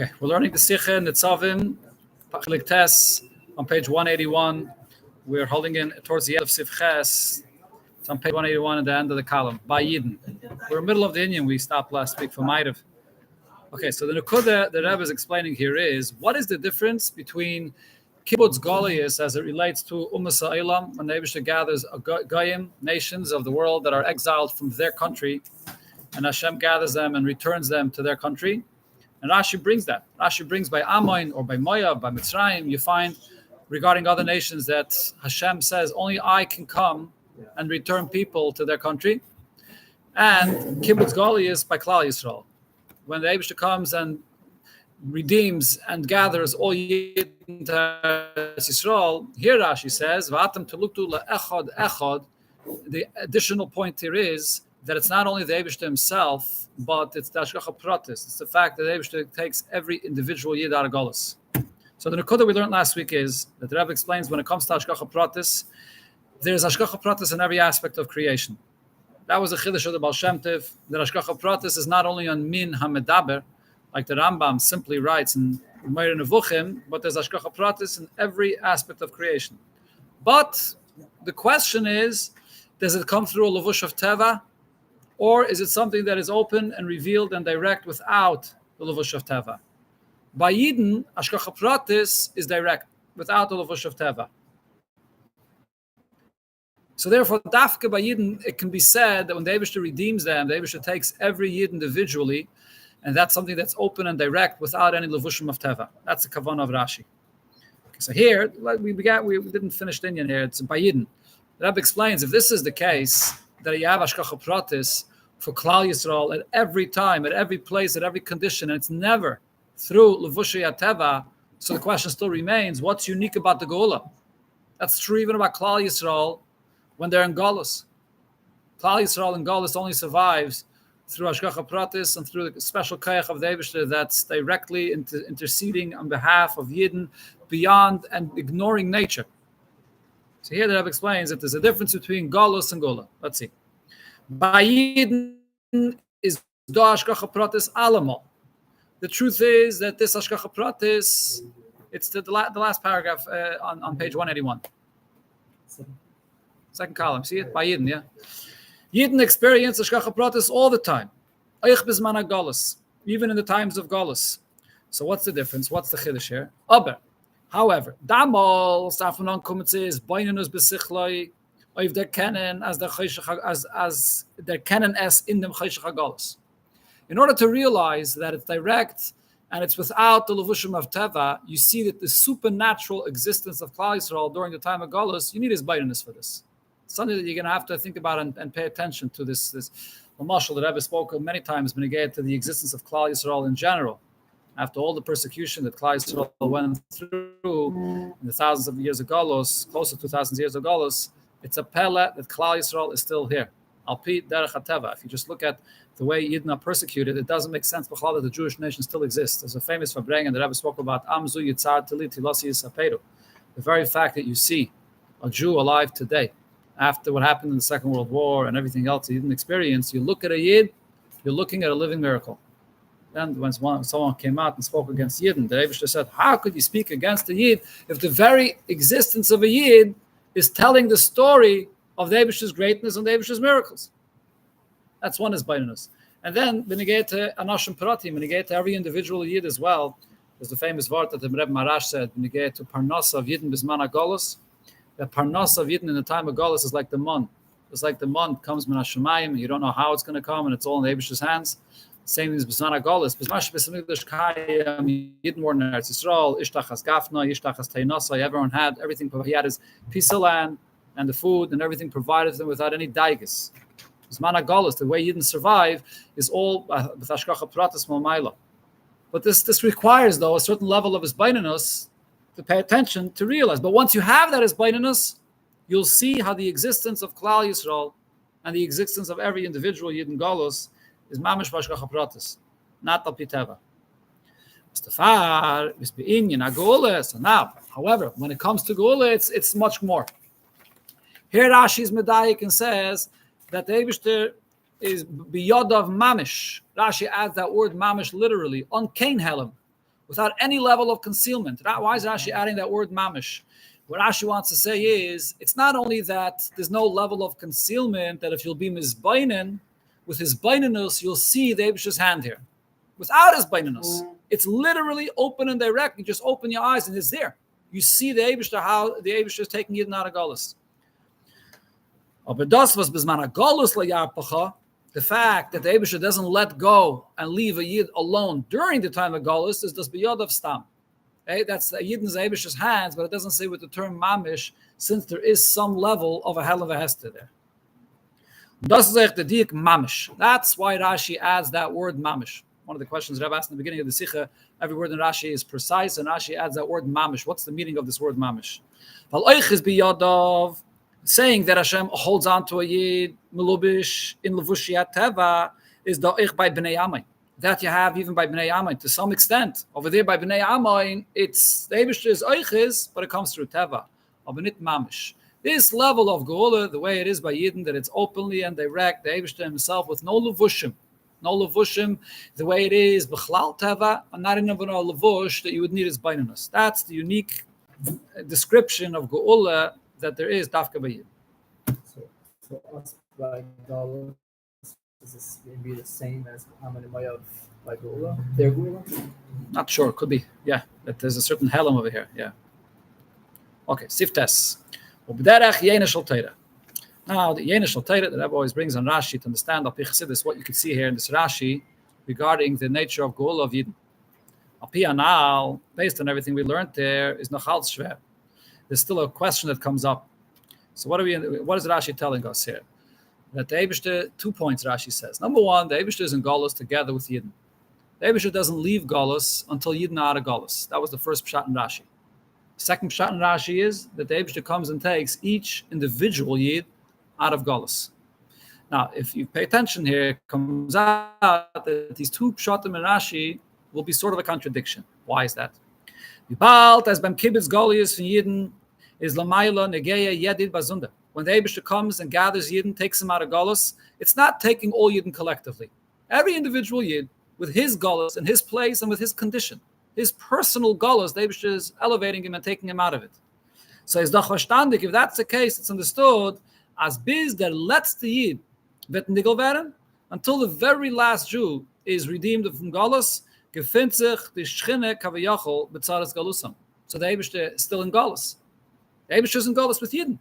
Okay, we're learning the Sikha Nitzavim, Pachlik Tes, on page 181. We're holding in towards the end of Sif Ches. It's on page 181 at the end of the column. By Yidden. We're in the middle of the Indian. We stopped last week for Ma'ariv. Okay, so the Nukuda the Rebbe is explaining here is, what is the difference between Kibbutz Goliath as it relates to Ummas Ha'olam, when the Eibusha gathers Goyim, nations of the world that are exiled from their country, and Hashem gathers them and returns them to their country. And Rashi brings that. Rashi brings by Ammon or by Moab, by Mitzrayim, you find regarding other nations that Hashem says, only I can come and return people to their country. And Kibbutz Goliath by Klal Yisrael. When the Eibusha comes and redeems and gathers all Yidden to Yisrael, here Rashi says, V'atam teluktu le'echad echad. The additional point here is that it's not only the Eibusha himself, but it's the Hashgacha Pratis. It's the fact that the Eibusha takes every individual Yid out of Golus. So the Nukuda we learned last week is that the Rebbe explains when it comes to Hashgacha Pratis, there's Hashgacha Pratis in every aspect of creation. That was the Chiddush of the Baal Shem Tov. The Hashgacha Pratis is not only on Min HaMedaber, like the Rambam simply writes in Meir Nevuchim, but there's Hashgacha Pratis in every aspect of creation. But the question is, does it come through a Levush of Teva? Or is it something that is open and revealed and direct without the Levush of Teva? By Yidden, Hashgacha Pratis is direct, without the Levush of Teva. So therefore, Dafka by Yidden, it can be said that when the Eibusha redeems them, the Eibusha takes every Yid individually, and that's something that's open and direct without any Levushim of Teva. That's the Kavanah of Rashi. Okay, so here, we didn't finish the Indian here, it's by Yidden. The Rebbe explains, if this is the case, that you have Hashgacha Pratis for Klal Yisrael at every time, at every place, at every condition, and it's never through Levushei HaTeva, so the question still remains, what's unique about the Geula? That's true even about Klal Yisrael when they're in Golus. Klal Yisrael in Golus only survives through Hashgacha Pratis and through the special Kayach of the Eibusha that's directly interceding on behalf of Yidden beyond and ignoring nature. So here the Rebbe explains that there's a difference between Golus and Gula. Let's see. By Yidden is do Hashgacha Pratis alamal. The truth is that this Hashgacha Pratis, it's the last paragraph on page 181. Second column, see it? By Yidden, yeah? Yidden experience Hashgacha Pratis all the time. Eich bizman Golus, even in the times of Golus. So what's the difference? What's the Chiddush here? However, Damal Safanon Kumitzis Bainanus Besichloi of der Kennen as der as der Kennen es in dem Chayshach HaGolus. In order to realize that it's direct and it's without the Levushim of Teva, you see that the supernatural existence of Klal Yisrael during the time of Golus, you need his Bainanus for this. It's something that you're going to have to think about and pay attention to this Mashal that Rebbe spoke of many times, Benegay, to the existence of Klal Yisrael in general. After all the persecution that Klal Yisrael went through in the thousands of years of Golus, close to 2,000 years of Golus, it's a pele that Klal Yisrael is still here. Alpi derech hateva. If you just look at the way Yidden are persecuted, it doesn't make sense that the Jewish nation still exists. There's a famous Fabrengen that Rebbe spoke about, Amzu Yitzar Tili Tilasi Yisaperu. The very fact that you see a Jew alive today, after what happened in the Second World War and everything else he didn't experience, you look at a Yid, you're looking at a living miracle. Then when someone came out and spoke against Yidden, the Eibusha said, how could you speak against a Yid if the very existence of a Yid is telling the story of the Eibusha's greatness and the Eibusha's miracles? That's one is Bainanus. And then when you get to Anashim Pratim, when you get to every individual Yid as well, there's the famous word that the Rebbe Marash said, when you get to Parnasa of Yidden Bisman HaGolus, the Parnasa of Yidden in the time of Golus is like the Mon. It's like the Mon comes Min HaShemayim, and you don't know how it's going to come, and it's all in the Eibusha's hands. Same as Bisman HaGolus. Bismash Bismigdash Kayam, Yidden were in Eretz Yisrael, Ishtachas Gafna, Ishtachas Teinasa, everyone had everything. He had his piece of land and the food and everything provided to them without any daigas. Bisman HaGolus, the way Yidden survive, is all with Hashgacha Pratis Malmaila. But this requires, though, a certain level of his Bainanus to pay attention, to realize. But once you have that as Bainanus, you'll see how the existence of Klal Yisrael and the existence of every individual Yid in Golus is mamish b'hashgacha pratis, not al pi teva. So now, however, when it comes to Geula, it's much more. Here Rashi's medayik and says that the Eibusha is biyod of mamish. Rashi adds that word mamish literally on kain helam. without any level of concealment. Why is Rashi adding that word mamish? What Rashi wants to say is, it's not only that there's no level of concealment, that if you'll be mizbainen, with his baininus, you'll see the Eibishter's hand here. Without his baininus, it's literally open and direct. You just open your eyes and it's there. You see the Eibishter, how the Eibishter is taking Yidden out of Golus. The fact that the Eibishter doesn't let go and leave a Yid alone during the time of Golus is das biyod of stam. Okay? That's a Yidden's Eibishter's hands, but it doesn't say with the term mamish, since there is some level of a hell of a hester there. Das zegt the diak mamish. That's why Rashi adds that word mamish. One of the questions Rabbi asked in the beginning of the Sikha, every word in Rashi is precise, and Rashi adds that word mamish. What's the meaning of this word mamish? Saying that Hashem holds on to a Yid, Melubish, in Levushiat Teva, is da'ich by Bnei Amoin. That you have even by Bnei Amoin, to some extent. Over there by Bnei Amoin, it's, the Eibishter is oiches, but it comes through Teva. Aber nit mamish. This level of Geula, the way it is by Yidden, that it's openly and direct, the Eibishter himself with no levushim. No levushim, the way it is, b'chlal Teva, and not even a levush that you would need is baininus. That's the unique description of Geula that there is dafka by Yidden. So us by Galus, is this maybe the same as how many of by Geula? Their Geula? Not sure, could be. Yeah, that there's a certain helam over here. Yeah. Okay, siftes. Now, the Yenish Teira that Rebbe always brings on Rashi to understand Al Pi Chassidus, what you can see here in this Rashi regarding the nature of Geula of Yidden. Al Pi Anal, based on everything we learned there, is Nachal Shver. There's still a question that comes up. So what is Rashi telling us here? That the Eibishter, 2 points Rashi says. Number one, the Eibishter is in Golus together with Yidden. The Eibishter doesn't leave Golus until Yidden are out of Golus. That was the first pshat in Rashi. The second pshat in Rashi is that the Eibishter comes and takes each individual Yid out of Golus. Now, if you pay attention here, it comes out that these two pshatim in Rashi will be sort of a contradiction. Why is that? As beim Kibbutz Golius von Yidden is Lamayla Negeya Yedid Bazunda. When the Eibishter comes and gathers Yidden, takes them out of Golus, it's not taking all Yidden collectively. Every individual Yid, with his Golus and his place and with his condition, his personal Golus, the Eibishter is elevating him and taking him out of it. So it's doch verstandig, if that's the case, it's understood, as bis der letzte Yid wird nigel werden, until the very last Jew is redeemed from Golus, gefindt sich die Schchine kavayachol betzaras Galusam. So the Eibishter is still in Golus. The Eibishter is in Golus with Yidden.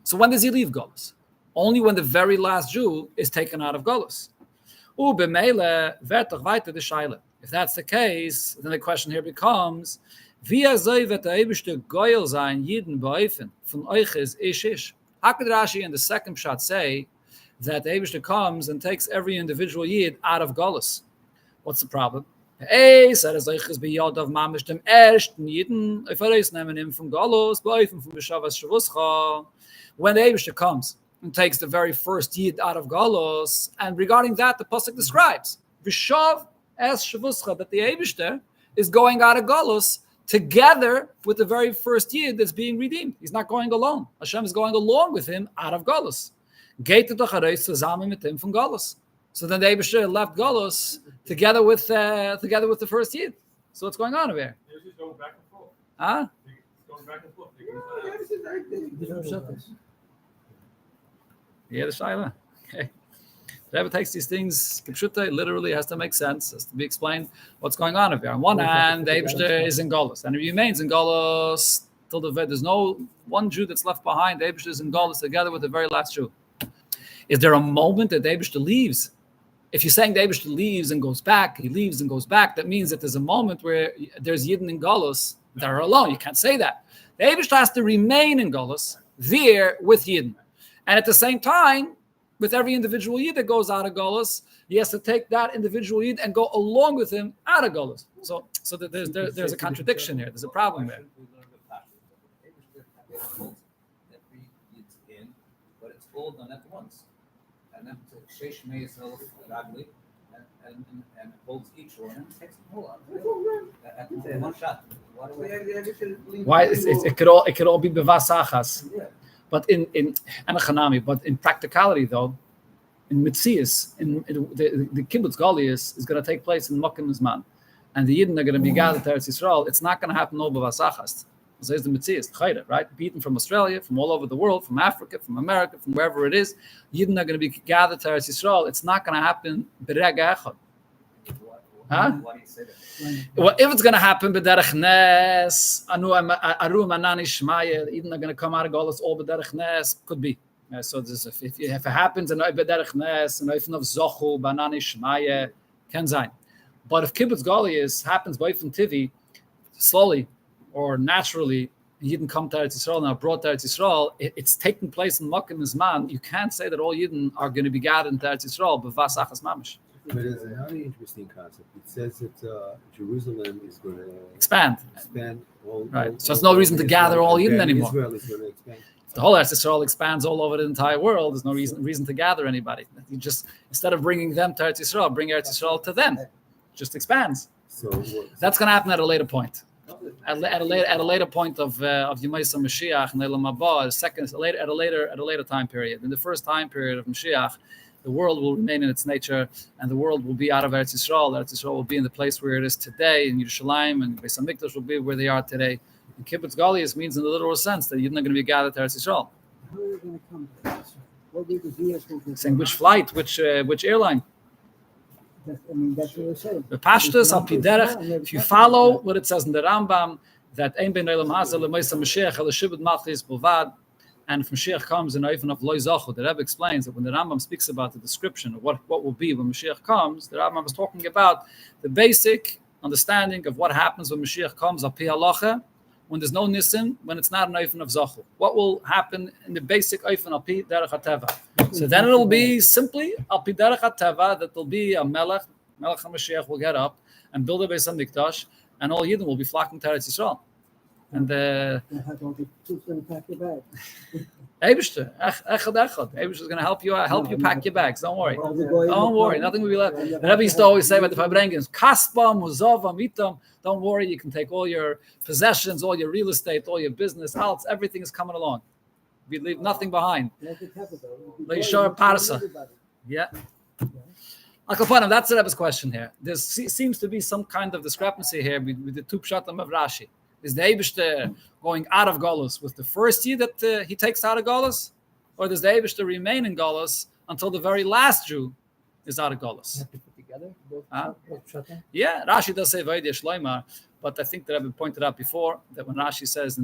So when does he leave Golus? Only when the very last Jew is taken out of Golus. If that's the case, then the question here becomes, how could Rashi in the second shot say that the Eibishter comes and takes every individual Yid out of Golus? What's the problem? When the Eibishter comes and takes the very first Yid out of Golus, and regarding that, the pasuk describes Vishav es Shavuscha, that the Eibishter is going out of Golus together with the very first Yid that's being redeemed. He's not going alone. Hashem is going along with him out of Golus. So then the Eibishter left Golus together with the first Yid. So what's going on over here? They're just going back and forth. Huh? Going back and forth. Yeah, the Shaila. Okay. The Rebbe takes these things, Kipshuta, literally has to make sense, has to be explained what's going on over here. On one hand, the Eibishter is in Golus, and he remains in Golus till there's no one Jew that's left behind. The Eibishter is in Golus together with the very last Jew. Is there a moment that the Eibishter leaves? If you're saying the Eibishter leaves and goes back, he leaves and goes back, that means that there's a moment where there's Yidden in Golus that are alone. You can't say that. The Eibishter has to remain in Golus there with Yidden. And at the same time, with every individual Yid that goes out of Golus, he has to take that individual Yid and go along with him out of Golus. So that there's a contradiction here. There's a problem there. But it's all done at once. And then Sheish Meisel Ragli and holds each one and takes them all out. At one shot. Why it could all be bevasachas. Yeah. But in Anachanami, but in practicality though, in Mitzias, in the Kibbutz Golius is going to take place in Mokim Zman. and the Yidden are going to be gathered to Eretz Yisrael, it's not going to happen all b'vasachas. So is the Metzias, right? Beaten from Australia, from all over the world, from Africa, from America, from wherever it is, Yidden are going to be gathered to Eretz Yisrael. It's not going to happen b'rega echad. Huh? Why do you say that? Well, if it's going to happen b'derech nes, aru manani shmaya, Yidden are going to come out of Golas all b'derech nes, could be. So this, if it happens in b'derech nes, and if of zochu banani shmaya, can sein. But if kibbutz Goliath happens by from Tivi, slowly or naturally, Yidden come to Eretz Yisrael now brought to Eretz Yisrael. It's taking place in Makkah and Zman. You can't say that all Yidden are going to be gathered into Eretz Yisrael b'vas achas mamish. But it's a very interesting concept. It says that Jerusalem is going to expand. All, right. All, so there's no reason to gather all Yidden anymore. Israel is going to expand. If the whole Eretz Yisrael expands all over the entire world, there's no reason to gather anybody. You just, instead of bringing them to Eretz Yisrael, bring Eretz Yisrael to them. It just expands. So that's going to happen at a later point. At a later point of Yemaisa Moshiach and Eilam Haba, at a later time period. In the first time period of Moshiach, the world will remain in its nature, and the world will be out of Eretz Yisrael. Eretz Yisrael will be in the place where it is today, in Yerushalayim, and Beis Hamikdash will be where they are today. And Kibbutz Goliath means, in the literal sense, that you're not going to be gathered to Eretz Yisrael. How are you going to come to Eretz Yisrael? What will be the vehicle? Saying which flight, which airline. I mean, that's what we're saying. The Pashtus al Piderech. If you follow what it says in the Rambam, that Ein Ben Eilam Hazel Le'Meisa Mashiach El Shibud Malchis Bovad, and if Mashiach comes in Oifen of Loi Zachu, the Rebbe explains that when the Rambam speaks about the description of what will be when Mashiach comes, the Rambam is talking about the basic understanding of what happens when Mashiach comes, al Pi Halacha, when there's no Nisim, when it's not an Oifen of Zachu. What will happen in the basic Oifen al Pi Derech HaTeva? So then it'll be simply al Pi Derech HaTeva, that there'll be a Melech HaMashiach will get up and build a Beis HaMikdash, and all Yidden will be flocking to Eretz Yisrael. And who's going to pack your bag? Eibishter, Eibishter is going to help you pack your bags. Don't worry. Don't worry. Nothing will be left. The Rebbe used to always say about the Fabrengens, Kaspa, Muzava, Mitam. Don't worry. You can take all your possessions, all your real estate, all your business, house. Everything is coming along. We leave nothing behind. Leishar Parsa. Yeah. Akapanim, that's the Rebbe's question here. There seems to be some kind of discrepancy here with the two pshatim of Rashi. Is the Eibishter going out of Golus with the first year that he takes out of Golus? Or does the Eibishter remain in Golus until the very last Jew is out of Golus? Have to put together both pshatim? Yeah, Rashi does say Vaidya Shloimar, but I think that I've pointed out before that when Rashi says,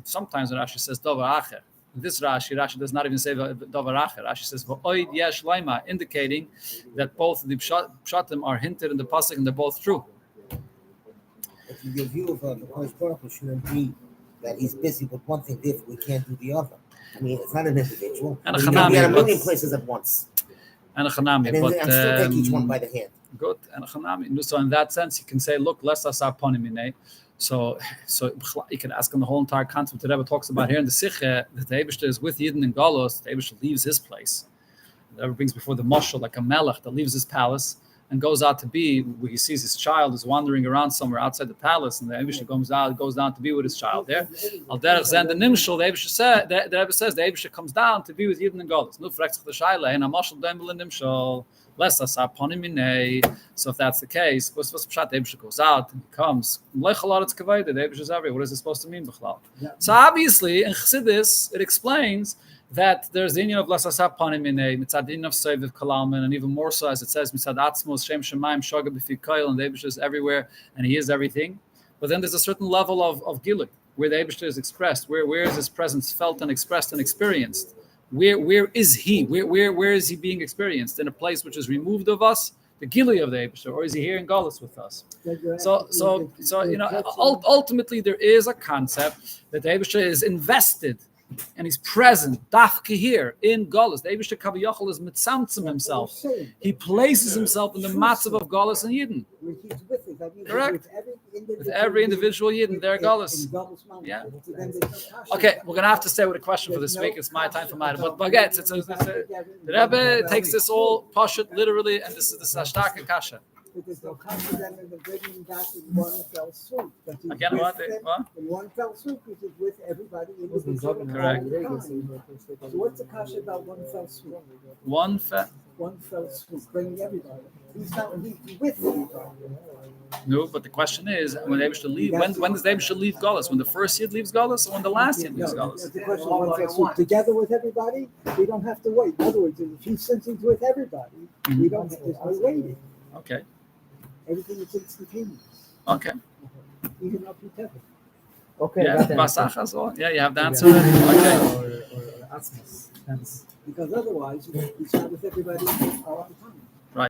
sometimes when Rashi says Dovar Acher, this Rashi does not even say Dovar Acher. Rashi says V'oid Yesh Shloimar, indicating that both the pshatim are hinted in the pasuk and they're both true. But your view of the Kodesh Baruch Hu shouldn't be that he's busy with one thing if we can't do the other. I mean, it's not an individual. And he can be at a million places at once. And a chanami, and still take each one by the hand. Good. And a chanami. So in that sense, you can say, look, less asar ponimine. So you can ask on the whole entire concept that Rebbe talks about here in the Sikhe, that the Eibishter is with Yidden and Golos. The Eibishter leaves his place. The Rebbe brings before the Moshel like a melech that leaves his palace and goes out to be, where he sees his child is wandering around somewhere outside the palace, and the Eibishter goes down to be with his child there. Al derech zeh the nimshel, the Rebbe says the Eibishter comes down to be with Yidden and Golos. Nu fragt sich the shaila, and a moshel doimel in nimshel, less asar ponim minei. So if that's the case, what's pshat? The Eibishter goes out and he comes. Leichalot it's kavayda. The Eibishter is everywhere. What is it supposed to mean, b'chlal? So obviously in Chassidus it explains that there's the union of lasasap panim minei, mitzad din of seviv kalalman, and even more so as it says mitzad atzmos shem shemayim shoga b'fikayil, and the Eibishter is everywhere and he is everything. But then there's a certain level of gilui where the Eibishter is expressed. Where is his presence felt and expressed and experienced? Where is he? Where is he being experienced? In a place which is removed of us, the gilui of the Eibishter, or is he here in Galus with us? So ultimately there is a concept that the Eibishter is invested and he's present, dafke here in Galus. The Eibishter Kaviyachol is mitzamtzim himself. He places himself in the matzav of Galus and Yidden. Correct. With every individual Yidden, there Galus. Yeah. Okay, we're gonna have to stay with a question for this week. It's my time for mine. But again, the Rebbe takes this all pashut literally, and this is a starke kasha. Because they'll come to them and they're bringing back in one fell swoop. Again, what? In one fell swoop, which is with everybody in the correct. So what's the kasha about one fell swoop? One fell swoop, bringing everybody. He's with everybody. No, but the question is, when the should leave, when does the should leave Galus? When the first Yid leaves Galus, or when the last Yid leaves Galus? The question is, once it's together with everybody, we don't have to wait. In other words, if he's since he's with everybody, we don't. There's no waiting. Okay. Everything is instantaneous. Okay. Even up to tether. Okay. Yeah, got that. Basach as well. Yeah, you have the answer already. Okay. Or Atmos. Depends. Because otherwise, he's not with everybody all the time.